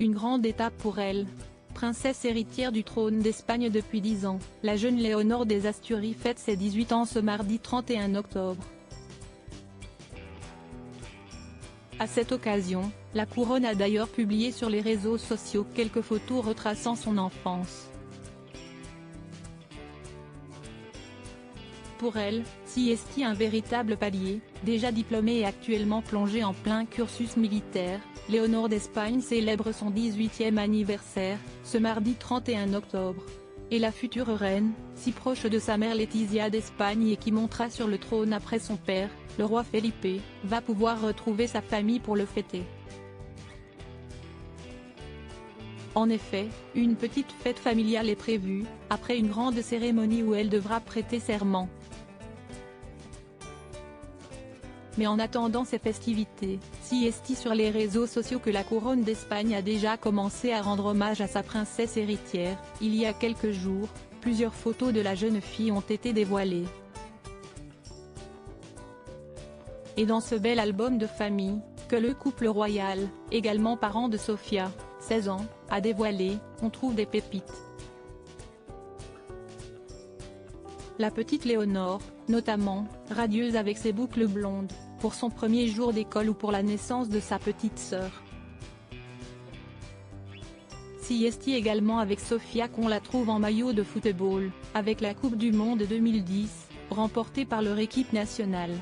Une grande étape pour elle. Princesse héritière du trône d'Espagne depuis 10 ans, la jeune Léonore des Asturies fête ses 18 ans ce mardi 31 octobre. À cette occasion, la couronne a d'ailleurs publié sur les réseaux sociaux quelques photos retraçant son enfance. Pour elle, c'est un véritable palier. Déjà diplômée et actuellement plongée en plein cursus militaire, Léonore d'Espagne célèbre son 18e anniversaire, ce mardi 31 octobre. Et la future reine, si proche de sa mère Laetitia d'Espagne et qui montera sur le trône après son père, le roi Felipe, va pouvoir retrouver sa famille pour le fêter. En effet, une petite fête familiale est prévue, après une grande cérémonie où elle devra prêter serment. Mais en attendant ces festivités, c'est sur les réseaux sociaux que la couronne d'Espagne a déjà commencé à rendre hommage à sa princesse héritière. Il y a quelques jours, plusieurs photos de la jeune fille ont été dévoilées. Et dans ce bel album de famille, que le couple royal, également parent de Sofia, 16 ans, a dévoilé, on trouve des pépites. La petite Léonore, notamment, radieuse avec ses boucles blondes, pour son premier jour d'école ou pour la naissance de sa petite sœur. C'est également avec Sofia qu'on la trouve en maillot de football, avec la Coupe du Monde 2010, remportée par leur équipe nationale.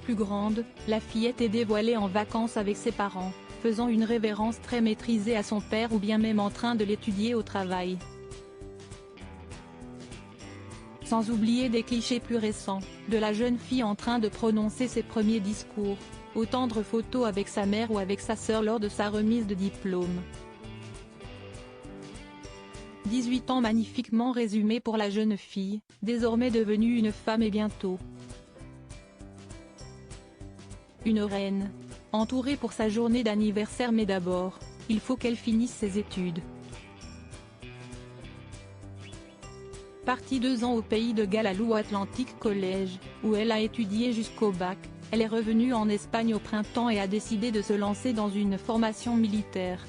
Plus grande, la fillette est dévoilée en vacances avec ses parents, faisant une révérence très maîtrisée à son père ou bien même en train de l'étudier au travail. Sans oublier des clichés plus récents, de la jeune fille en train de prononcer ses premiers discours, aux tendres photos avec sa mère ou avec sa sœur lors de sa remise de diplôme. 18 ans magnifiquement résumés pour la jeune fille, désormais devenue une femme et bientôt une reine. Entourée pour sa journée d'anniversaire, mais d'abord, il faut qu'elle finisse ses études. Partie 2 ans au pays de Galles à Low-Atlantic College, où elle a étudié jusqu'au bac, elle est revenue en Espagne au printemps et a décidé de se lancer dans une formation militaire.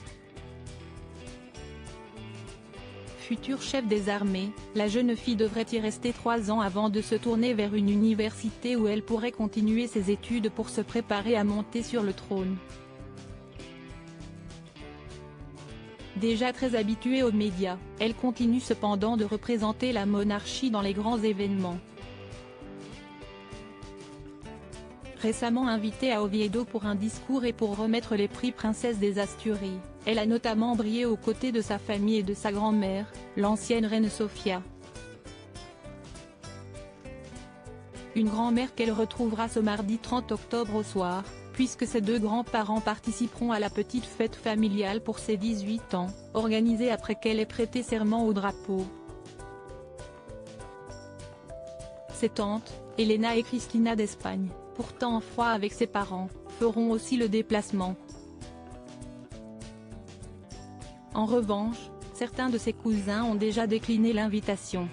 Future chef des armées, la jeune fille devrait y rester 3 ans avant de se tourner vers une université où elle pourrait continuer ses études pour se préparer à monter sur le trône. Déjà très habituée aux médias, elle continue cependant de représenter la monarchie dans les grands événements. Récemment invitée à Oviedo pour un discours et pour remettre les prix Princesse des Asturies, elle a notamment brillé aux côtés de sa famille et de sa grand-mère, l'ancienne reine Sofia. Une grand-mère qu'elle retrouvera ce mardi 30 octobre au soir, puisque ses 2 grands-parents participeront à la petite fête familiale pour ses 18 ans, organisée après qu'elle ait prêté serment au drapeau. Ses tantes, Elena et Cristina d'Espagne, pourtant en froid avec ses parents, feront aussi le déplacement. En revanche, certains de ses cousins ont déjà décliné l'invitation.